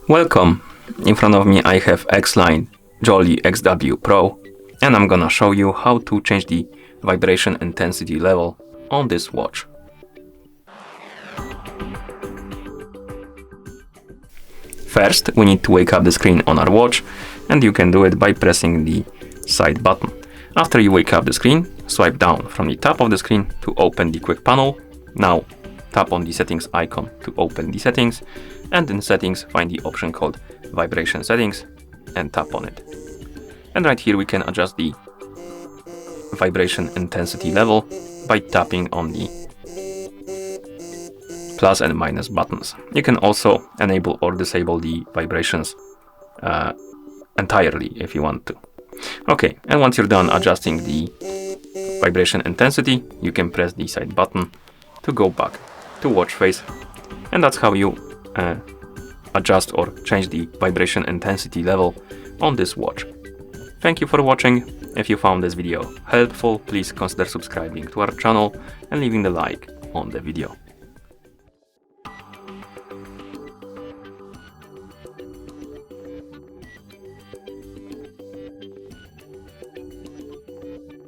Welcome! In front of me I have X-WATCH Joli XW Pro, and I'm gonna show you how to change the vibration intensity level on this watch. First, we need to wake up the screen on our watch, and you can do it by pressing the side button. After you wake up the screen, swipe down from the top of the screen to open the quick panel. Now tap on the settings icon to open the settings, and in settings find the option called vibration settings and tap on it. And right here we can adjust the vibration intensity level by tapping on the plus and minus buttons. You can also enable or disable the vibrations entirely if you want to. Okay, and once you're done adjusting the vibration intensity, you can press the side button to go back to watch face, and that's how you adjust or change the vibration intensity level on this watch. Thank you for watching. If you found this video helpful, please consider subscribing to our channel and leaving the like on the video.